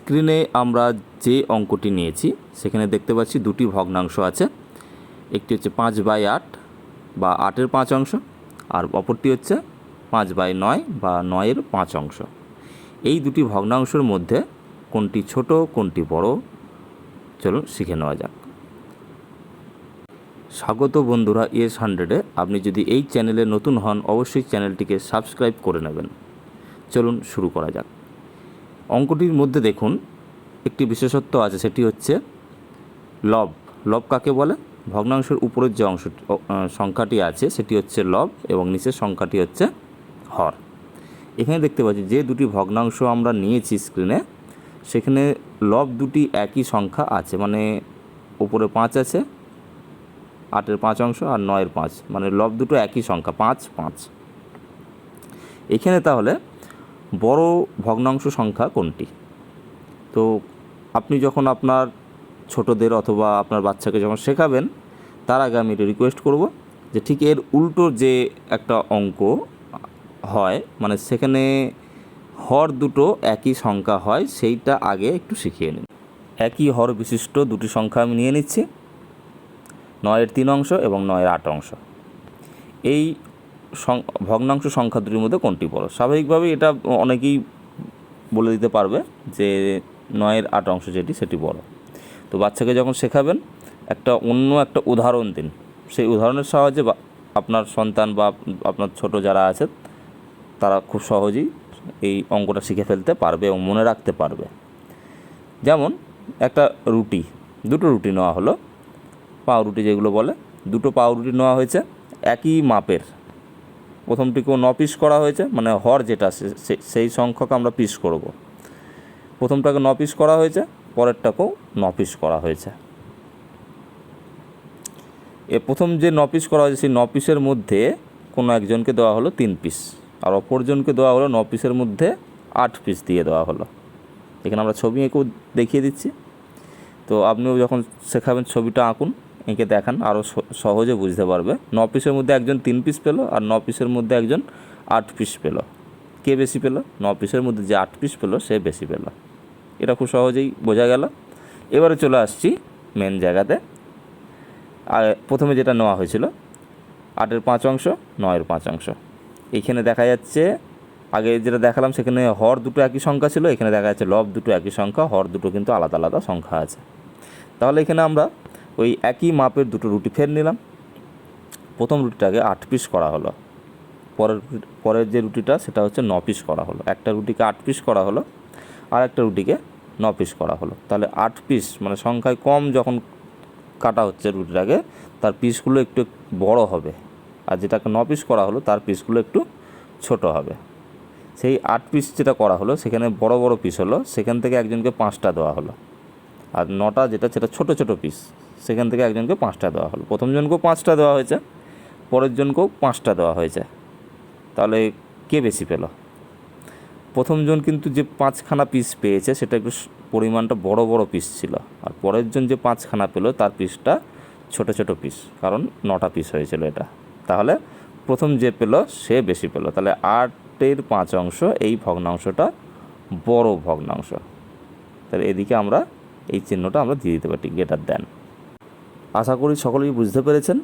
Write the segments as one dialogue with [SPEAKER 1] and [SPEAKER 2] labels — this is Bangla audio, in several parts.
[SPEAKER 1] স্ক্রিনে আমরা যে অঙ্কটি নিয়েছি সেখানে দেখতে পাচ্ছি দুটি ভগ্নাংশ আছে। একটি হচ্ছে 5/8 বা 8-এর 5 অংশ, আর অপরটি হচ্ছে 5/9 বা 9-এর 5 অংশ। এই দুটি ভগ্নাংশের মধ্যে কোনটি ছোট কোনটি বড়, চলুন শিখে নেওয়া যাক। স্বাগত বন্ধুরা ES100-এ। আপনি যদি এই চ্যানেলে নতুন হন অবশ্যই চ্যানেলটিকে সাবস্ক্রাইব করে নেবেন। চলুন শুরু করা যাক। অঙ্কটির মধ্যে দেখুন একটি বিশেষত্ব আছে, সেটি হচ্ছে লব। লব কাকে বলে? ভগ্নাংশের উপরের যে সংখ্যাটি আছে সেটি হচ্ছে লব এবং নিচের সংখ্যাটি হচ্ছে হর। এখানে দেখতে পাচ্ছি যে দুটি ভগ্নাংশ আমরা নিয়েছি স্ক্রিনে, সেখানে লব দুটি একই সংখ্যা আছে, মানে উপরে 5 আছে, 8-এর 5 অংশ আর 9-এর 5, মানে লব দুটো একই সংখ্যা 5-5। এখানে তাহলে বড় ভগ্নাংশ সংখ্যা কোনটি? তো আপনি যখন আপনার ছোটদের অথবা আপনার বাচ্চাকে যখন শেখাবেন, তার আগে আমি রিকোয়েস্ট করব যে ঠিক এর উল্টো যে একটা অঙ্ক হয়, মানে সেখানে হর দুটো একই সংখ্যা হয়, সেইটা আগে একটু শিখিয়ে নিন। একই হর বিশিষ্ট দুটি সংখ্যা আমি নিয়ে নিচ্ছি, 9-এর 3 অংশ এবং 9-এর 8 অংশ। এই ভগ্নাংশ সংখ্যা দুটির মধ্যে কোনটি বড়? স্বাভাবিকভাবেই এটা অনেকেই বলে দিতে পারবে যে 9-এর 8 অংশ যেটি সেটি বড়। তো বাচ্চাকে যখন শেখাবেন অন্য একটা উদাহরণ দিন। সেই উদাহরণের সাহায্যে আপনার সন্তান বা আপনার ছোট যারা আছে তারা খুব সহজেই এই অঙ্কটা শিখে ফেলতে পারবে এবং মনে রাখতে পারবে। যেমন একটা রুটি, দুটো রুটি নেওয়া হলো, পাউরুটি যেগুলো বলে, দুটো পাউরুটি নেওয়া হয়েছে একই মাপের। প্রথমটিকেও 9 পিস করা হয়েছে, মানে হর যেটা সেই সংখ্যক আমরা পিস করব। প্রথমটাকে 9 পিস করা হয়েছে, পরেরটাকেও 9 পিস করা হয়েছে। প্রথম যে 9 পিস করা হয়েছে সেই 9 পিসের মধ্যে কোনো একজনকে দেওয়া হলো 3 পিস, আর অপরজনকে দেওয়া হলো 9 পিসের মধ্যে 8 পিস দিয়ে দেওয়া হলো। এখানে আমরা ছবি এঁকেও দেখিয়ে দিচ্ছি। তো আপনিও যখন শেখাবেন ছবিটা আঁকুন, এঁকে দেখান, আরও সহজে বুঝতে পারবে। 9 পিসের মধ্যে একজন 3 পিস পেলো আর 9 পিসের মধ্যে একজন 8 পিস পেলো। কে বেশি পেলো? 9 পিসের মধ্যে যে 8 পিস পেলো সে বেশি পেলো। এটা খুব সহজেই বোঝা গেল। এবারে চলে আসছি মেন জায়গাতে। আর প্রথমে যেটা নেওয়া হয়েছিল 8-এর 5 অংশ, 9-এর 5 অংশ। এইখানে দেখা যাচ্ছে আগে যেটা দেখালাম সেখানে হর দুটো একই সংখ্যা ছিল, এখানে দেখা যাচ্ছে লব দুটো একই সংখ্যা, হর দুটো কিন্তু আলাদা আলাদা সংখ্যা আছে। তাহলে এখানে আমরা ওই একই মাপের দুটো রুটি ফের নিলাম। প্রথম রুটিটাকে 8 পিস করা হলো, পরের যে রুটিটা সেটা হচ্ছে 9 পিস করা হলো। একটা রুটিকে 8 পিস করা হলো আর একটা রুটিকে 9 পিস করা হলো। তাহলে 8 পিস মানে সংখ্যায় কম যখন কাটা হচ্ছে রুটিটাকে, তার পিসগুলো একটু বড় হবে, আর যেটাকে 9 পিস করা হলো তার পিসগুলো একটু ছোট হবে। সেই 8 পিস যেটা করা হলো সেখানে বড় বড় পিস হলো, সেখান থেকে একজনকে 5টা দেওয়া হলো। আর 9টা যেটা সেটা ছোটো ছোটো পিস, সেখান থেকে একজনকে 5টা দেওয়া হলো। প্রথম জনকেও 5টা দেওয়া হয়েছে, পরের জনকেও 5টা দেওয়া হয়েছে। তাহলে কে বেশি পেল? প্রথমজন কিন্তু যে 5খানা পিস পেয়েছে সেটা একটু পরিমাণটা বড় বড় পিস ছিল, আর পরের জন যে 5খানা পেলো তার পিসটা ছোট ছোট পিস, কারণ 9টা পিস হয়েছিল এটা। তাহলে প্রথম যে পেলো সে বেশি পেলো। তাহলে 8-এর 5 অংশ এই ভগ্নাংশটা বড় ভগ্নাংশ। তাহলে এদিকে আমরা এই চিহ্নটা আমরা দিয়ে দিতে পারি, গ্রেটার দ্যান। আশা করি সকলেই বুঝতে পেরেছেন।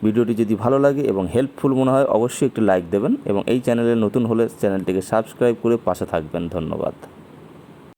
[SPEAKER 1] ভিডিওটি যদি ভালো লাগে এবং হেল্পফুল মনে হয় অবশ্যই একটি লাইক দেবেন এবং এই চ্যানেলে নতুন হলে চ্যানেলটিকে সাবস্ক্রাইব করে পাশে থাকবেন। ধন্যবাদ।